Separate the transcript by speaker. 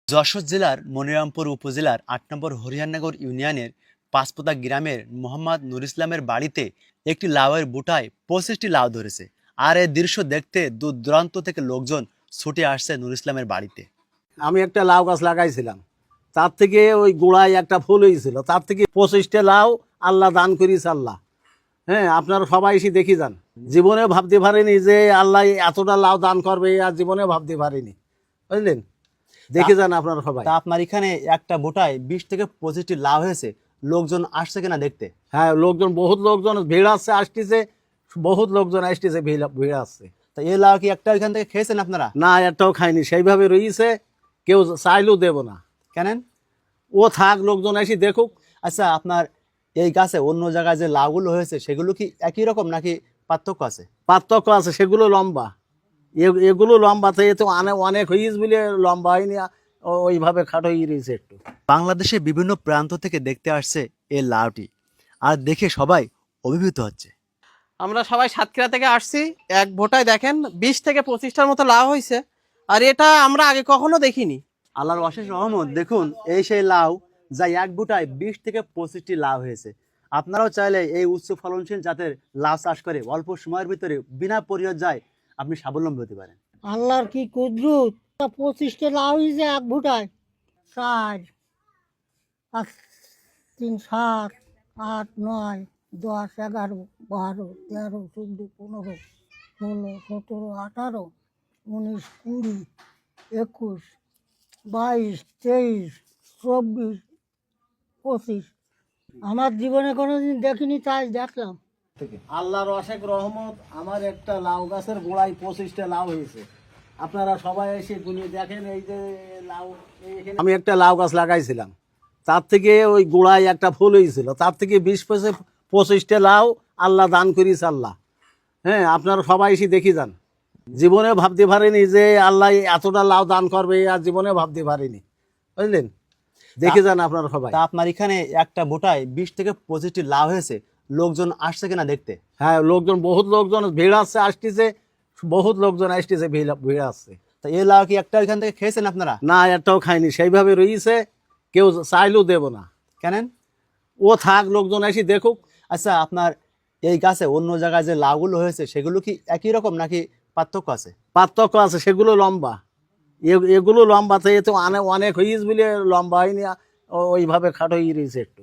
Speaker 1: যশোর জেলার মনিরামপুর উপজেলার ৮ নম্বর হরিয়ানগর ইউনিয়নের পাঁচপোতা গ্রামের মোহাম্মদ নুর ইসলামের বাড়িতে একটি লাউয়ের বুটায় ২৫টি লাউ ধরেছে। আর এই দৃশ্য দেখতে দূর দূরান্ত থেকে লোকজন ছুটে আসছে নুর ইসলামের বাড়িতে।
Speaker 2: আমি একটা লাউ গাছ লাগাইছিলাম, তার থেকে ওই গোড়ায় একটা ফুল হয়েছিল, তার থেকে ২৫টা লাউ আল্লাহ দান করিস আল্লাহ। হ্যাঁ, আপনারা সবাই এসে দেখি যান। জীবনে ভাবতে পারিনি যে আল্লাহ এতটা লাউ দান করবে, আর জীবনে ভাবতে পারিনি, বুঝলেন। দেখে যান আপনারা সবাই।
Speaker 1: তা আপনার এখানে একটা বুটায় ২০ থেকে ২৫টি লাউ হয়েছে, লোকজন আসছে কিনা দেখতে?
Speaker 2: হ্যাঁ, লোকজন, বহুত লোকজন ভিড় আসছে, আসতেছে, বহুত লোকজন আসতেছে, ভিড় আসছে।
Speaker 1: তা এই লাউ কি একটা এখান থেকে খেয়েছেন আপনারা?
Speaker 2: না, একটাও খাইনি, সেইভাবে রয়েছে, কেউ চাইলেও দেব না।
Speaker 1: কেন?
Speaker 2: ও থাক, লোকজন এসে দেখুক।
Speaker 1: আচ্ছা, আপনার এই গাছে অন্য জায়গায় যে লাউগুলো হয়েছে সেগুলো কি একই রকম নাকি পার্থক্য আছে?
Speaker 2: পার্থক্য আছে, সেগুলো লম্বা, এগুলো লম্বা, তো এ তো অনেক হয়েছে বলে লম্বা হয়নি, ওইভাবে খাটো হয়ে রয়েছে একটু।
Speaker 1: বাংলাদেশের বিভিন্ন প্রান্ত থেকে দেখতে আসছে এই লাউটি, আর দেখে সবাই অভিভূত হচ্ছে।
Speaker 3: আমরা সবাই সাতক্ষীরা থেকে আসছি। এক ভোটায় দেখেন ২০ থেকে ২৫টার মতো লাউ হয়েছে, আর এটা আমরা আগে কখনো দেখিনি।
Speaker 1: আল্লাহর অশেষ রহমত, দেখুন এই সেই লাউ যা এক বুটায় ২০ থেকে ২৫টি লাউ হয়েছে। আপনারাও চাইলে এই উচ্চ ফলনশীল জাতের লাউ চাষ করে অল্প সময়ের ভিতরে বিনা পরিচর্যায় আপনি স্বাবলম্বী হতে পারেন।
Speaker 4: আল্লাহর কি কুদরত! ২৫টা লাউ হয়েছে এক ভুটায়। ৪, ৫, ৩, ৭, ৮, ৯, ১০, ১১, ১২, ১৩, ১৪, ১৫, ১৬, ১৭, ১৮, ১৯, ২০, ২১, ২২, ২৩, ২৪, ২৫। আমার জীবনে কোনোদিন দেখিনি, তাই দেখলাম।
Speaker 2: আল্লাহর অশেষ রহমত, আমার একটা লাউ গাছের গোড়ায় ২৫টা লাউ হয়েছে। আপনারা সবাই এসে গুনিয়ে দেখেন। এই যে লাউ, আমি একটা লাউ গাছ লাগাইছিলাম, তার থেকে ওই গোড়ায় একটা ফুল হয়েছিল, তার থেকে ২০-২৫টা লাউ আল্লাহ দান করিস আল্লাহ। হ্যাঁ, আপনারা সবাই এসে দেখি যান। জীবনে ভাবতে পারিনি যে আল্লাহ এতটা লাউ দান করবে, আর জীবনে ভাবতে পারিনি, বুঝলেন। দেখে যান আপনারা সবাই।
Speaker 1: তা আপনার এখানে একটা বুটায় ২০ থেকে ২৫টি লাউ হয়েছে, লোকজন আসছে কিনা দেখতে?
Speaker 2: হ্যাঁ, লোকজন, বহুত লোকজন ভিড় আসছে, আসতেছে, বহুত লোকজন আসতেছে, ভিড় আসছে।
Speaker 1: তা এই লাউ কি একটা এখান থেকে খেয়েছেন আপনারা?
Speaker 2: না, একটাও খাইনি, সেইভাবে রয়েছে, কেউ চাইলেও দেব না।
Speaker 1: কেন?
Speaker 2: ও থাক, লোকজন এসে দেখুক।
Speaker 1: আচ্ছা, আপনার এই গাছে অন্য জায়গায় যে লাউগুলো হয়েছে সেগুলো কি একই রকম নাকি পার্থক্য আছে?
Speaker 2: পার্থক্য আছে, সেগুলো লম্বা, এগুলো লম্বা, তো এ তো অনেক হয়েছে বলে লম্বা হয়নি, ওইভাবে খাটো হয়ে রয়েছে একটু।